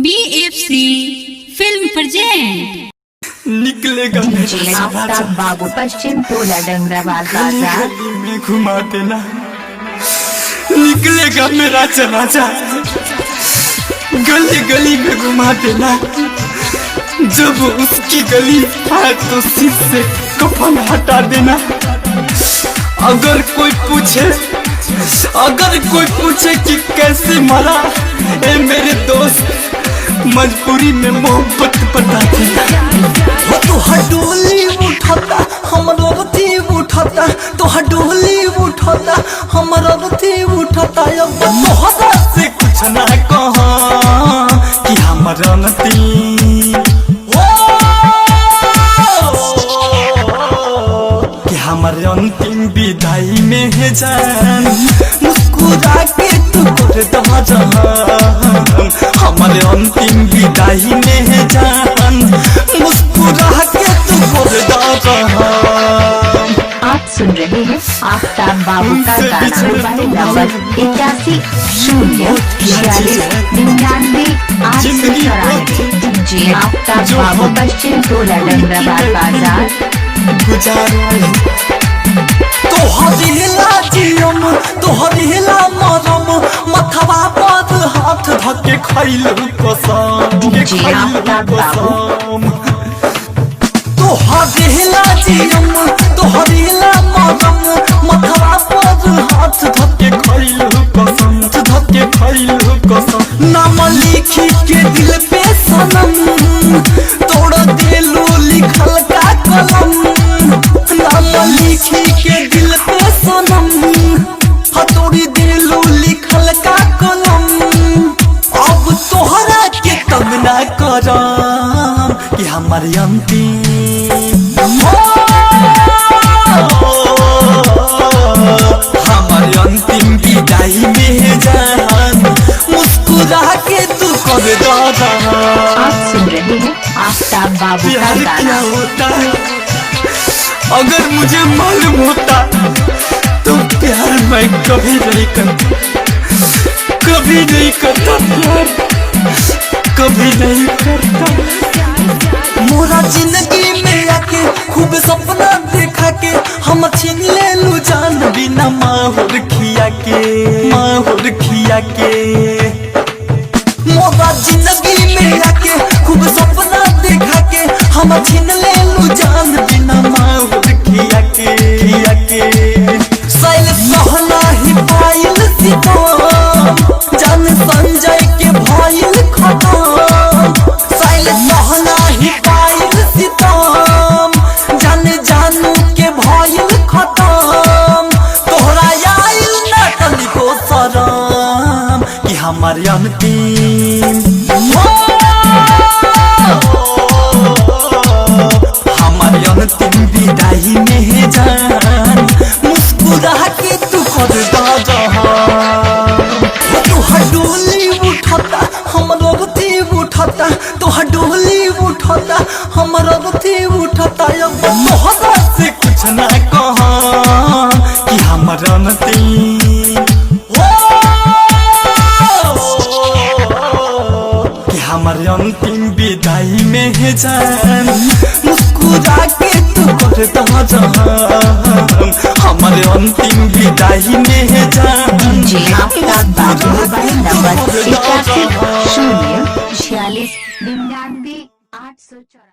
BFC film present. निकलेगा आफ्ताब बाबू पश्चिम टोला डंगराबाद बाजार गली में घुमा देना, निकलेगा मेरा चनाचा गली गली में घुमा देना। जब उसकी गली आए तो सिर से कफन हटा देना। अगर कोई पूछे कि कैसे मरा, ए मेरे दोस्त मजबूरी में मोहब्बत बता देना। तो हडोली उठाता हमारा रथी उठाता, तो हडोली उठाता हमारा रथी उठाता। अब तोहरा से कुछ ना कहा कि हमारा नती कि हमारे अंतिम विदाई में है जान। मुस्कुरा के तू कर दहा जहान, हमारे अंतिम विदाई में है जान। मुस्कुरा के तू कर दहा जहान। आप सुन रहे हैं आफ्ताब बाबू का गाना मोबाइल नंबर 81 0 46 99 894। जी आफ्ताब बाबू पश्चिम टोला डंगराबाद बाजार तो हरिला जियम तो हरिला मरम, मथवा पर हाथ धके खैलू कसम। जी आफ्ताब बाबू तो हरिला जियम तो हरिला मरम, मथवा पर हाथ धके खैलू कसम, धके खैलू कसम। नाम लिखी के दिल पे सनम, तोड़ देलू लिखल का कलम। नाम लिखी के दिल पे सनम, हथौड़ी देलू लिखल का कलम। अब तोहरा के तब ना करम कि हमारी अंतिम हमारे अंतिम विदाई में जान। मुस्कुरा के तू कर दो। आप सुन रहे हैं आफ्ताब बाबू का प्यार क्या गाना। होता है अगर मुझे मालूम होता तो प्यार मैं कभी नहीं करता, कभी नहीं करता प्यार, कभी नहीं करता। मोरा जिंदगी में आके खूब सपना देखा के हम छीन ले लू जान, बिना माहौर खिया के, माहौर खिया के। मोरा जिंदगी में आके खूब सपना देखा के हम छीन ले लू जान, बिना माहौर खिया के, खिया के। सैल सहना ही पायल सितम, जान संजय के भइल खतम। सैल सहना ही पायल सितम, जान जानू के भइल खतम। तोहरा आइल ना तनिको शरम कि हमारे अंतिम हमारे अंतिम विदाई में है जान। मुस्कुरा के तू कर दो जहान। तू हडोली उठाता हमारा रथी उठाता, तो हडोली उठाता हमारा रथी उठाता। अब तोहरा से कुछ ना कहा कि हमारा नती कि हमारे अंतिम विदाई में है जान। मुस्कुरा के तू कर दो जहान। हमारे अंतिम विदाई में है जान। जी आफ्ताब बाबू मोबाइल नंबर 81 0 46 99 894।